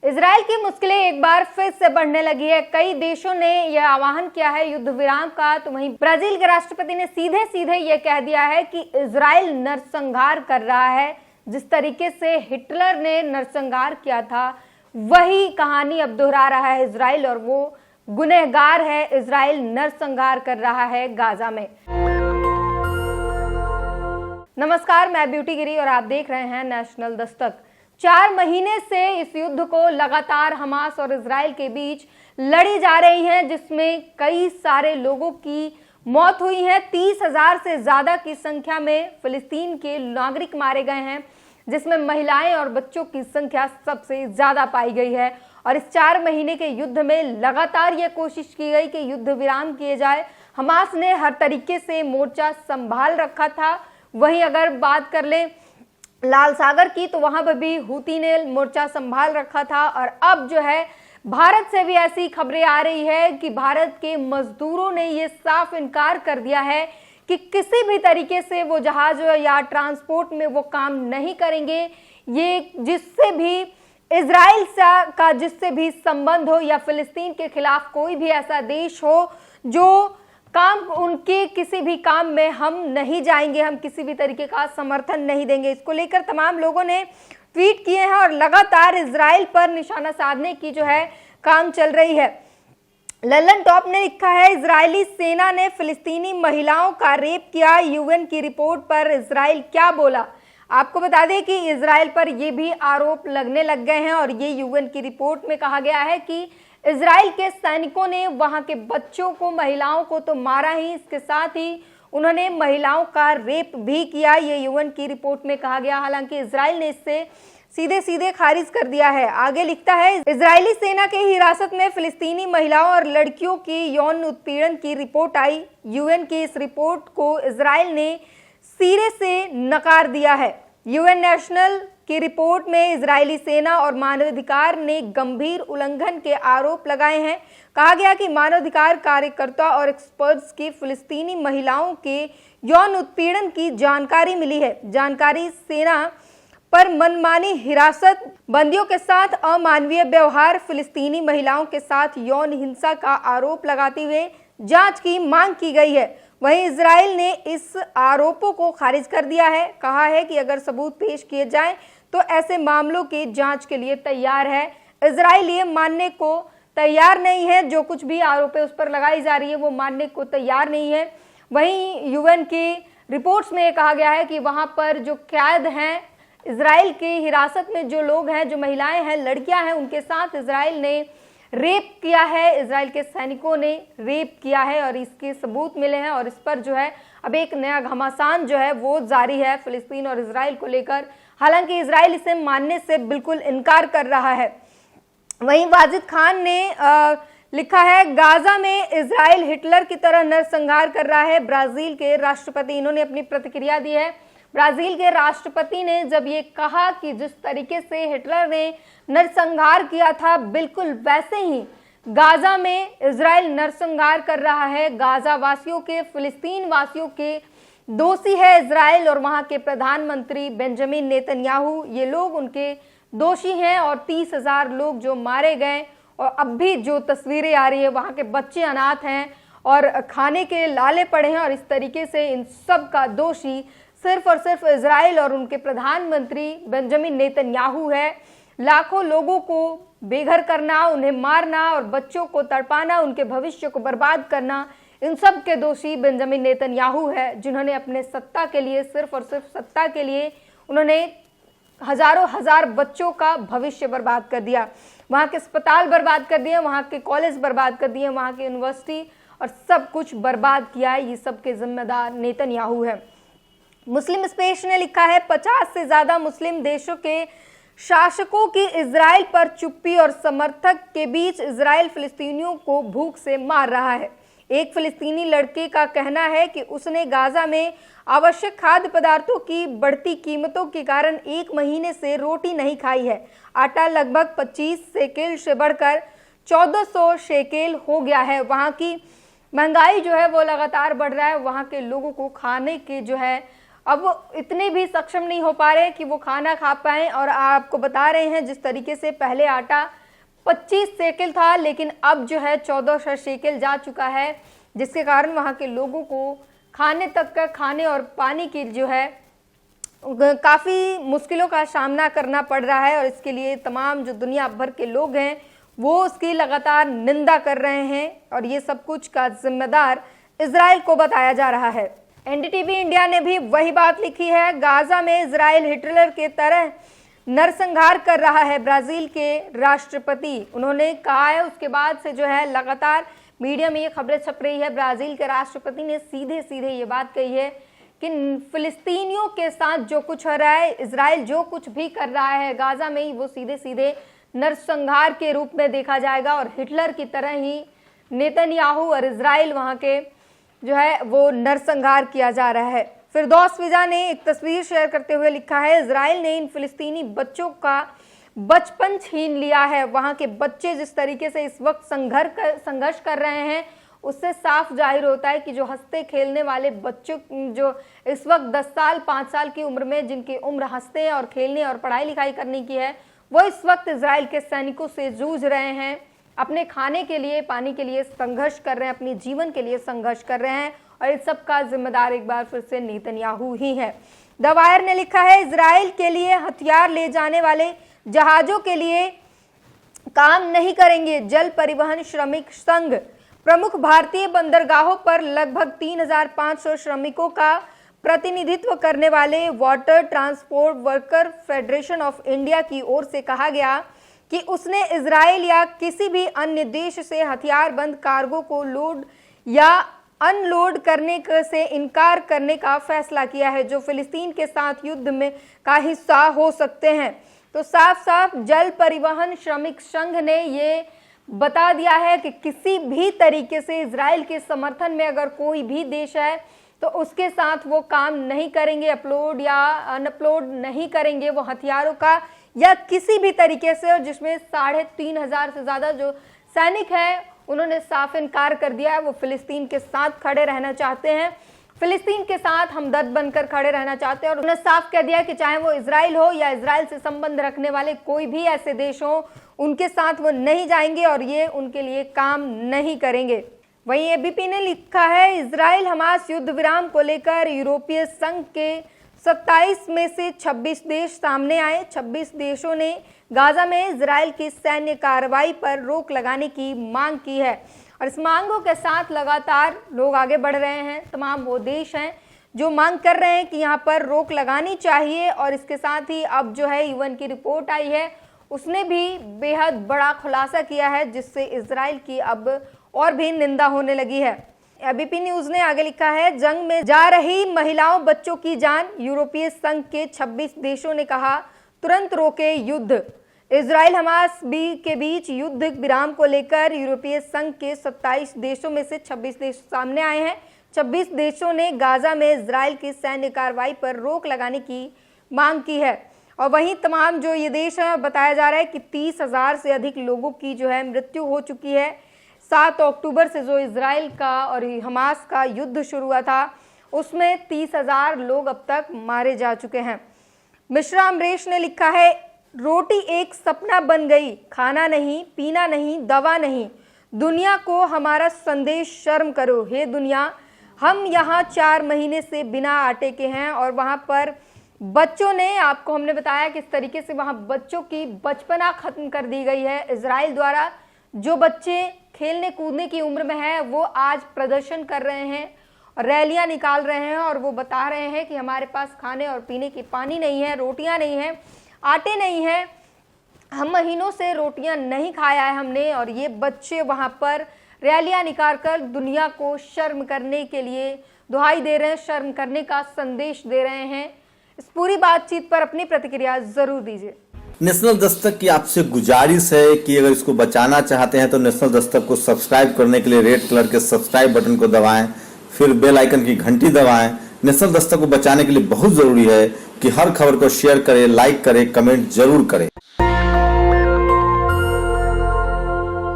Israel की मुश्किलें एक बार फिर से बढ़ने लगी है। कई देशों ने यह आह्वान किया है युद्ध विराम का, तो वहीं ब्राजील के राष्ट्रपति ने सीधे सीधे यह कह दिया है कि इजराइल नरसंहार कर रहा है। जिस तरीके से हिटलर ने नरसंहार किया था वही कहानी अब दोहरा रहा है इजराइल, और वो गुनहगार है। इजराइल नरसंहार कर रहा है गाजा में। नमस्कार, मैं ब्यूटी गिरी और आप देख रहे हैं नेशनल दस्तक। 4 महीने से इस युद्ध को लगातार हमास और इजराइल के बीच लड़ी जा रही है, जिसमें कई सारे लोगों की मौत हुई है। 30,000 से ज्यादा की संख्या में फिलिस्तीन के नागरिक मारे गए हैं, जिसमें महिलाएं और बच्चों की संख्या सबसे ज्यादा पाई गई है। और इस 4 महीने के युद्ध में लगातार यह कोशिश की गई कि युद्ध विराम किए जाए। हमास ने हर तरीके से मोर्चा संभाल रखा था। वहीं अगर बात कर ले लाल सागर की, तो वहां पर भी हूती ने मोर्चा संभाल रखा था। और अब जो है भारत से भी ऐसी खबरें आ रही है कि भारत के मजदूरों ने ये साफ इनकार कर दिया है कि किसी भी तरीके से वो जहाज या ट्रांसपोर्ट में वो काम नहीं करेंगे। ये जिससे भी इजराइल का जिससे भी संबंध हो या फिलिस्तीन के खिलाफ कोई भी ऐसा देश हो जो काम उनके किसी भी काम में हम नहीं जाएंगे, हम किसी भी तरीके का समर्थन नहीं देंगे। इसको लेकर तमाम लोगों ने ट्वीट किए हैं और लगातार इजराइल पर निशाना साधने की जो है काम चल रही है। लल्लन टॉप ने लिखा है, इजरायली सेना ने फिलिस्तीनी महिलाओं का रेप किया, यूएन की रिपोर्ट पर इजराइल क्या बोला। आपको बता दें कि इजराइल पर ये भी आरोप लगने लग गए हैं और ये यूएन की रिपोर्ट में कहा गया है कि इजराइल के सैनिकों ने वहां के बच्चों को, महिलाओं को तो मारा ही, इसके साथ ही उन्होंने महिलाओं का रेप भी किया। ये यूएन की रिपोर्ट में कहा गया। हालांकि इजराइल ने इससे सीधे सीधे खारिज कर दिया है। आगे लिखता है, इजरायली सेना के हिरासत में फिलिस्तीनी महिलाओं और लड़कियों की यौन उत्पीड़न की रिपोर्ट आई। यूएन की इस रिपोर्ट को इजराइल ने सिरे से नकार दिया है। यूएन नेशनल की रिपोर्ट में इजरायली सेना और मानवाधिकार ने गंभीर उल्लंघन के आरोप लगाए हैं। कहा गया कि मानवाधिकार कार्यकर्ता और एक्सपर्ट्स की फिलिस्तीनी महिलाओं के यौन उत्पीड़न की जानकारी मिली है। जानकारी सेना पर मनमानी हिरासत, बंदियों के साथ अमानवीय व्यवहार, फिलिस्तीनी महिलाओं के साथ यौन हिंसा का आरोप लगाते हुए जांच की मांग की गई है। वहीं इजराइल ने इस आरोपों को खारिज कर दिया है। कहा है कि अगर सबूत पेश किए जाएं तो ऐसे मामलों की जांच के लिए तैयार है। इजराइल ये मानने को तैयार नहीं है, जो कुछ भी आरोप उस पर लगाई जा रही है वो मानने को तैयार नहीं है। वहीं यूएन की रिपोर्ट्स में कहा गया है कि वहां पर जो कैद हैं, इजराइल की हिरासत में जो लोग हैं, जो महिलाएं हैं, लड़कियां हैं, उनके साथ इजराइल ने रेप किया है। इजराइल के सैनिकों ने रेप किया है और इसके सबूत मिले हैं। और इस पर जो है अब एक नया घमासान जो है वो जारी है फिलिस्तीन और इजराइल को लेकर। हालांकि इजराइल इसे मानने से बिल्कुल इनकार कर रहा है। वहीं वाजिद खान ने लिखा है, गाजा में इजराइल हिटलर की तरह नरसंहार कर रहा है। ब्राजील के राष्ट्रपति, इन्होंने अपनी प्रतिक्रिया दी है। ब्राजील के राष्ट्रपति ने जब ये कहा कि जिस तरीके से हिटलर ने नरसंहार किया था, बिल्कुल वैसे ही गाजा में इजराइल नरसंहार कर रहा है। गाजा वासियों के, फिलिस्तीन वासियों के दोषी है इजराइल और वहां के प्रधानमंत्री बेंजामिन नेतन्याहू। ये लोग उनके दोषी हैं। और 30,000 लोग जो मारे गए, और अब भी जो तस्वीरें आ रही है, वहां के बच्चे अनाथ हैं और खाने के लाले पड़े हैं। और इस तरीके से इन सब का दोषी सिर्फ और सिर्फ इजराइल और उनके प्रधानमंत्री बेंजामिन नेतन्याहू है। लाखों लोगों को बेघर करना, उन्हें मारना और बच्चों को तड़पाना, उनके भविष्य को बर्बाद करना, इन सब के दोषी बेंजामिन नेतन्याहू है, जिन्होंने अपने सत्ता के लिए, सिर्फ और सिर्फ सत्ता के लिए, उन्होंने हजारों हजार बच्चों का भविष्य बर्बाद कर दिया। वहां के अस्पताल बर्बाद कर दिए, वहां के कॉलेज बर्बाद कर दिए, वहां के यूनिवर्सिटी और सब कुछ बर्बाद किया है। ये सब के जिम्मेदार नेतन्याहू है। मुस्लिम स्पेस ने लिखा है, 50 से ज्यादा मुस्लिम देशों के शासकों की इजराइल पर चुप्पी और समर्थक के बीच इजराइल फिलिस्तीनियों को भूख से मार रहा है। एक फिलिस्तीनी लड़के का कहना है कि उसने गाजा में आवश्यक खाद्य पदार्थों की बढ़ती कीमतों के कारण 1 महीने से रोटी नहीं खाई है। आटा लगभग 25 शेकेल से बढ़कर 1400 शेकेल हो गया है। वहां की महंगाई जो है वो लगातार बढ़ रहा है। वहां के लोगों को खाने के जो है अब वो इतने भी सक्षम नहीं हो पा रहे कि वो खाना खा पाएं। और आपको बता रहे हैं जिस तरीके से पहले आटा 25 शेकेल था, लेकिन अब जो है 1400 शेकेल जा चुका है, जिसके कारण वहाँ के लोगों को खाने और पानी की जो है काफ़ी मुश्किलों का सामना करना पड़ रहा है। और इसके लिए तमाम जो दुनिया भर के लोग हैं वो उसकी लगातार निंदा कर रहे हैं और ये सब कुछ का जिम्मेदार इजराइल को बताया जा रहा है। एनडीटीवी इंडिया ने भी वही बात लिखी है। गाजा में इजराइल हिटलर के तरह नरसंहार कर रहा है, ब्राजील के राष्ट्रपति उन्होंने कहा है। उसके बाद से जो है लगातार मीडिया में ये खबरें छप रही है। ब्राजील के राष्ट्रपति ने सीधे सीधे ये बात कही है कि फिलिस्तीनियों के साथ जो कुछ हो रहा है, इजराइल जो कुछ भी कर रहा है गाजा में ही, वो सीधे सीधे नरसंहार के रूप में देखा जाएगा और हिटलर की तरह ही नेतन्याहू और इजराइल वहां के जो है वो नरसंहार किया जा रहा है। फिरदौस विजा ने एक तस्वीर शेयर करते हुए लिखा है, इजराइल ने इन फिलिस्तीनी बच्चों का बचपन छीन लिया है। वहां के बच्चे जिस तरीके से इस वक्त संघर्ष कर रहे हैं, उससे साफ जाहिर होता है कि जो हंसते खेलने वाले बच्चों जो इस वक्त 10 साल 5 साल की उम्र में जिनकी उम्र हंसते और खेलने और पढ़ाई लिखाई करने की है, वो इस वक्त इजराइल के सैनिकों से जूझ रहे हैं, अपने खाने के लिए पानी के लिए संघर्ष कर रहे हैं, अपने जीवन के लिए संघर्ष कर रहे हैं। और इस सब का जिम्मेदार एक बार फिर से नेतन्याहू ही है। द वायर ने लिखा है, इजराइल के लिए हथियार ले जाने वाले जहाजों के लिए काम नहीं करेंगे जल परिवहन श्रमिक संघ। प्रमुख भारतीय बंदरगाहों पर लगभग 3500 श्रमिकों का प्रतिनिधित्व करने वाले water transport worker federation of India की ओर से कहा गया कि उसने इजराइल या किसी भी अन्य देश से हथियारबंद कार्गो को लोड या अनलोड करने से इनकार करने का फैसला किया है, जो फिलिस्तीन के साथ युद्ध में का हिस्सा हो सकते हैं। तो साफ साफ जल परिवहन श्रमिक संघ ने ये बता दिया है कि किसी भी तरीके से इजराइल के समर्थन में अगर कोई भी देश है तो उसके साथ वो काम नहीं करेंगे, अपलोड या अनअपलोड नहीं करेंगे वो हथियारों का या किसी भी तरीके से। और जिसमें 3500 से ज्यादा जो सैनिक हैं उन्होंने साफ इनकार कर दिया है, वो फिलिस्तीन के साथ खड़े रहना चाहते हैं, फिलिस्तीन के साथ हमदर्द बनकर खड़े रहना चाहते हैं। और उन्होंने साफ कह दिया कि चाहे वो इजराइल हो या इजराइल से संबंध रखने वाले कोई भी ऐसे देश हो, उनके साथ वो नहीं जाएंगे और ये उनके लिए काम नहीं करेंगे। वहीं एबीपी ने लिखा है, इजराइल हमास युद्ध विराम को लेकर यूरोपीय संघ के 27 में से 26 देश सामने आए। 26 देशों ने गाजा में इजराइल की सैन्य कार्रवाई पर रोक लगाने की मांग की है और इस मांगों के साथ लगातार लोग आगे बढ़ रहे हैं। तमाम वो देश हैं जो मांग कर रहे हैं कि यहाँ पर रोक लगानी चाहिए। और इसके साथ ही अब जो है यूएन की रिपोर्ट आई है, उसने भी बेहद बड़ा खुलासा किया है, जिससे इजराइल की अब और भी निंदा होने लगी है। एबीपी न्यूज ने आगे लिखा है, जंग में जा रही महिलाओं बच्चों की जान, यूरोपीय संघ के 26 देशों ने कहा तुरंत रोके युद्ध। इजराइल हमास के बीच युद्ध विराम को लेकर यूरोपीय संघ के 27 देशों में से 26 देश सामने आए हैं। 26 देशों ने गाजा में इजराइल की सैन्य कार्रवाई पर रोक लगाने की मांग की है। और वहीं तमाम जो ये देश है, बताया जा रहा है कि 30,000 से अधिक लोगों की जो है मृत्यु हो चुकी है। 7 अक्टूबर से जो इजराइल का और हमास का युद्ध शुरू हुआ था, उसमें 30,000 लोग अब तक मारे जा चुके हैं। मिश्रा अमरीश ने लिखा है, रोटी एक सपना बन गई, खाना नहीं, पीना नहीं, दवा नहीं, दुनिया को हमारा संदेश शर्म करो। हे दुनिया, हम यहाँ 4 महीने से बिना आटे के हैं और वहाँ पर बच्चों ने, आपको हमने बताया किस तरीके से वहाँ बच्चों की बचपना खत्म कर दी गई है इजराइल द्वारा। जो बच्चे खेलने कूदने की उम्र में हैं वो आज प्रदर्शन कर रहे हैं, रैलियां निकाल रहे हैं और वो बता रहे हैं कि हमारे पास खाने और पीने की पानी नहीं है, रोटियां नहीं है, आटे नहीं है, हम महीनों से रोटियां नहीं खाया है हमने। और ये बच्चे वहां पर रैलियां निकाल कर दुनिया को शर्म करने के लिए दुहाई दे रहे हैं, शर्म करने का संदेश दे रहे हैं। इस पूरी बातचीत पर अपनी प्रतिक्रिया जरूर दीजिए। नेशनल दस्तक की आपसे गुजारिश है कि अगर इसको बचाना चाहते हैं तो नेशनल दस्तक को सब्सक्राइब करने के लिए रेड कलर के सब्सक्राइब बटन को दबाएं, फिर बेल आइकन की घंटी दबाएं। नेशनल दस्तक को बचाने के लिए बहुत जरूरी है कि हर खबर को शेयर करें, लाइक करें, कमेंट जरूर करें।